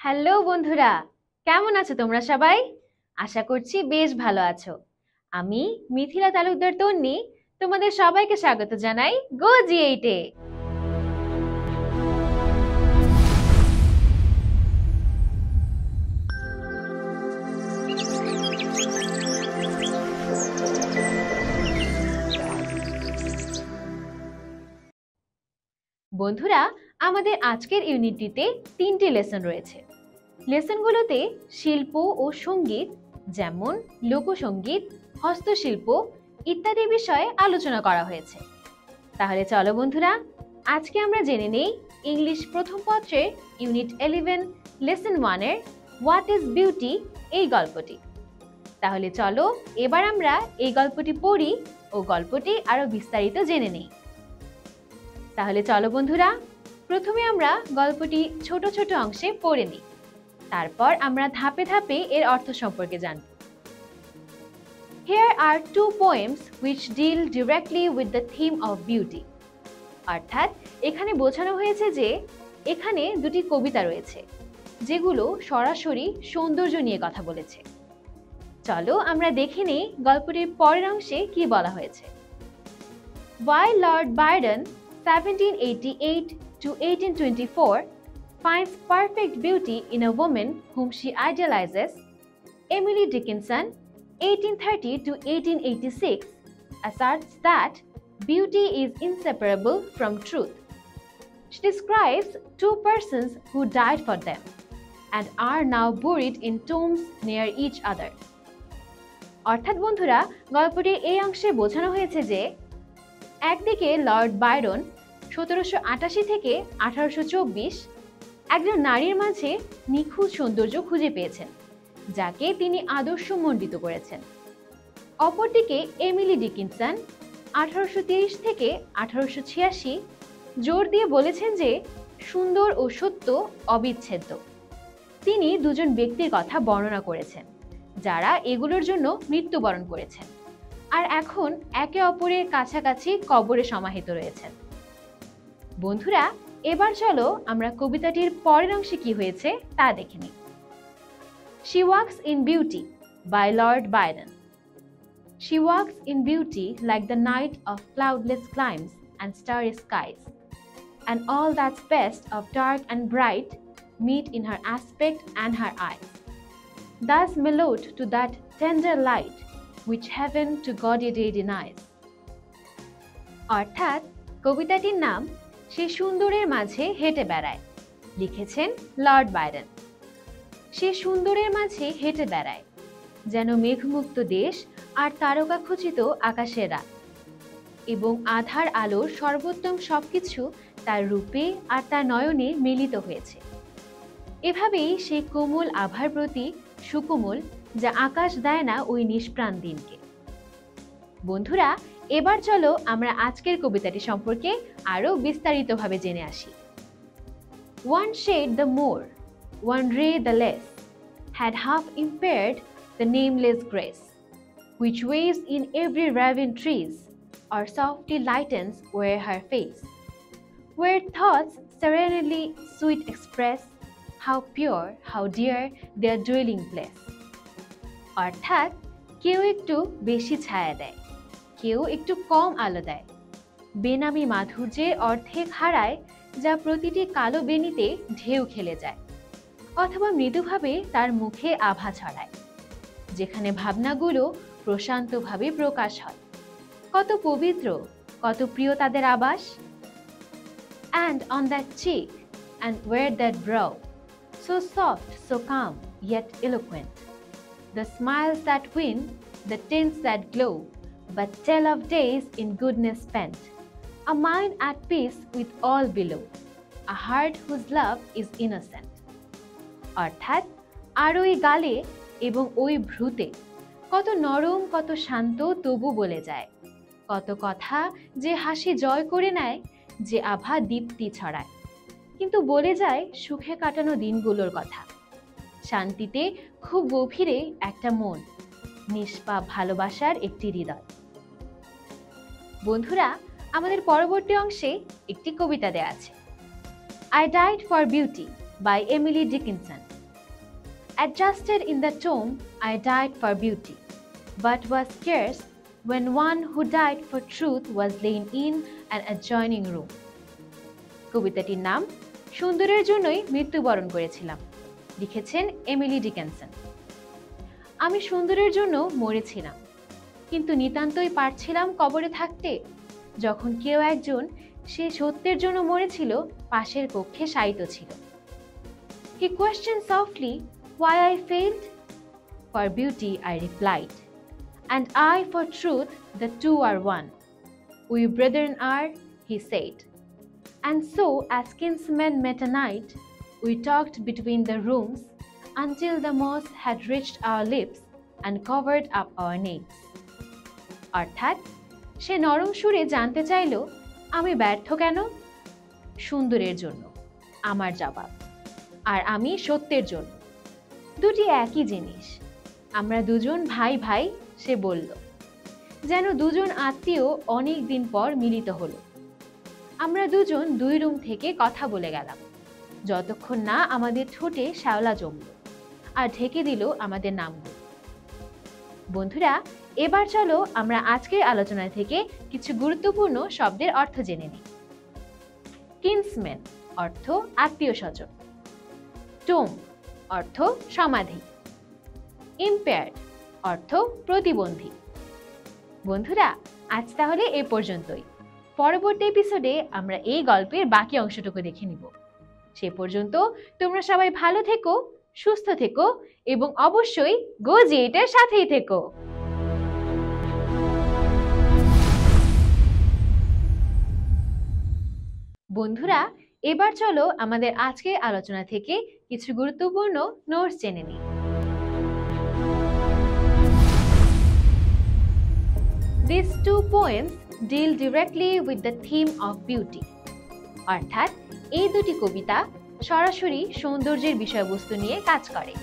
Hello বন্ধুরা, কেমন আছো তোমরা সবাই? আশা করছি বেশ ভালো আছো। আমি মিথিলা তালুকদার তন্নি তোমাদের সবাইকে স্বাগত জানাই গো জি8-এ। বন্ধুরা, আমাদের আজকের ইউনিটটিতে 3টি লেসন রয়েছে। লেসনগুলোতে শিল্প ও সঙ্গীত, যেমন লোকসঙ্গীত, হস্তশিল্প ইত্যাদি বিষয়ে আলোচনা করা হয়েছে। তাহলে চলো বন্ধুরা, আজকে আমরা জেনে নেই ইংলিশ প্রথম পত্রের ইউনিট 11 লেসন 1-এর হোয়াট ইজ বিউটি এই গল্পটি। তাহলে চলো এবার আমরা এই গল্পটি পড়ি ও গল্পটি আরো বিস্তারিত জেনে নেই। তাহলে চলো বন্ধুরা, প্রথমে আমরা গল্পটি ছোট ছোট অংশে পড়ে নিই, তারপর আমরা ধাপে ধাপে এর অর্থ সম্পর্কে জানব। Here are two poems which deal directly with the theme of beauty. অর্থাৎ এখানে বোঝানো হয়েছে যে এখানে দুটি কবিতা রয়েছে যেগুলো সরাসরি সৌন্দর্য নিয়ে কথা বলেছে। চলো আমরা দেখে নিই গল্পটির পরের অংশে কি বলা হয়েছে। While Lord Byron 1788 to 1824 finds perfect beauty in a woman whom she idealizes, Emily Dickinson 1830 to 1886 asserts that beauty is inseparable from truth. She describes two persons who died for them and are now buried in tombs near each other. অর্থাৎ বন্ধুরা, গল্পটির এই অংশে বোঝানো হয়েছে যে একদিকে Lord Byron 1788 থেকে 1824 একজন নারীর মাঝে নিখুঁত সৌন্দর্য খুঁজে পেয়েছেন, যাকে তিনি আদর্শমণ্ডিত করেছেন। অপরদিকে এমিলি ডিকিনসন 1830 থেকে 1886 জোর দিয়ে বলেছেন যে সুন্দর ও সত্য অবিচ্ছেদ্য। তিনি দুজন ব্যক্তির কথা বর্ণনা করেছেন যারা এগুলোর জন্য মৃত্যুবরণ করেছেন আর এখন একে অপরের কাছাকাছি কবরে সমাহিত রয়েছেন। বন্ধুরা, এবার চলো আমরা কবিতাটির পরের অংশে কি হয়েছে তা দেখে নিই। She walks in beauty by Lord Byron. She walks in beauty like the night of cloudless climes and starry skies, and all that's best of dark and bright meet in her aspect and her eyes. Thus mellowed to that tender light which heaven to gaudy day denies. অর্থাৎ কবিতাটির নাম সে সুন্দরের মাঝে হেঁটে বেড়ায়, লিখেছেন Lord Byron. সে সুন্দরের মাঝে হেঁটে বেড়ায় যেন মেঘমুক্ত দেশ আর তারকাখচিত আকাশের রাত, এবং আধার আলোর সর্বোত্তম সবকিছু তার রূপে আর তার নয়নে মিলিত হয়েছে। এভাবেই সেই কোমল আভার প্রতি সুকোমল যা আকাশ দেয় না ওই নিষ্প্রাণ দিনকে। বন্ধুরা, এবার চলো আমরা আজকের কবিতাটি সম্পর্কে আরো বিস্তারিতভাবে জেনে আসি। One shade the more, one ray the less, had half impaired the nameless grace, which waves in every ravine trees, or softly lightens where her face, where thoughts serenely sweet express, how pure, how dear their dwelling place. অর্থাৎ কেউ একটু বেশি ছায়া দেয়, কেউ একটু কম আলো দেয়, বেনামি মাধুর্যের অর্ধেক হারায় যা প্রতিটি কালো বেনিতে ঢেউ খেলে যায়, অথবা মৃদুভাবে তার মুখে আভা ছড়ায়, যেখানে ভাবনাগুলো প্রশান্তভাবে প্রকাশ হয়। কত পবিত্র, কত প্রিয় তাদের আবাস। And on that cheek and where that brow, so soft, so calm, yet eloquent, the smiles that win, the tints that glow, but tell of days in goodness spent, a mind at peace with all below, a heart whose love is innocent. অর্থাৎ আর ওই গালে এবং ওই ভ্রুতে কত নরম, কত শান্ত তবু বলে যায়, কত কথা যে হাসি জয় করে নেয়, যে আভা দীপ্তি ছড়ায়, কিন্তু বলে যায় সুখে কাটানো দিনগুলোর কথা, শান্তিতে খুব গভীরে একটা মন, নিষ্পাপ ভালোবাসার একটি হৃদয়। বন্ধুরা, আমাদের পরবর্তী অংশে একটি কবিতা দেয়া আছে, I Died for Beauty by Emily Dickinson. Adjusted in the tomb, I died for beauty, but was scarce when one who died for truth was lain in an adjoining room. কবিতাটির নাম সুন্দরের জন্যই মৃত্যুবরণ করেছিলাম, লিখেছেন এমিলি ডিকেনসন। আমি সুন্দরের জন্য মরেছিলাম, কিন্তু নিতান্তই পারছিলাম কবরে থাকতে, যখন কেউ একজন সে সত্যের জন্য মরেছিল পাশের কক্ষে শায়িত ছিল। He questioned softly why I failed. For beauty I replied, and I for truth, the two are one. We brethren are, he said. And so as kinsmen met a night, we talked between the rooms until the moss had reached our lips and covered up our names. অর্থাৎ সে নরম সুরে জানতে চাইল আমি ব্যর্থ কেন? সুন্দরের জন্য আমার জবাব, আর আমি সত্যের জন্য। দুটি একই জিনিস। আমরা দুজন ভাই ভাই, সে বলল, যেন দুজন আত্মীয় অনেক দিন পর মিলিত হলো। আমরা দুজন দুই রুম থেকে কথা বলে গেলাম, যতক্ষণ না আমাদের ঠোঁটে শ্যাওলা জমল আর ঢেকে দিল আমাদের নামগুলো। বন্ধুরা, এবার চলো আমরা আজকের আলোচনা থেকে কিছু গুরুত্বপূর্ণ শব্দের অর্থ জেনে নিই। কিন্সম্যান অর্থ আত্মীয় স্বজন, টোম অর্থ সমাধি, ইম্পেয়ার্ড অর্থ প্রতিবন্ধী। বন্ধুরা, আজ তাহলে এ পর্যন্তই। পরবর্তী এপিসোডে আমরা এই গল্পের বাকি অংশটুকু দেখে নিব। সে পর্যন্ত তোমরা সবাই ভালো থেকো, সুস্থ থেকো এবং অবশ্যই গো জি8 এর সাথেই থেকো। বন্ধুরা, এবার চলো আমাদের আজকের আলোচনা থেকে কিছু গুরুত্বপূর্ণ নোটস জেনে নিই। These two poems deal directly with the theme of beauty. অর্থাৎ এই দুটি কবিতা সরাসরি সৌন্দর্যের বিষয়বস্তু নিয়ে কাজ করে।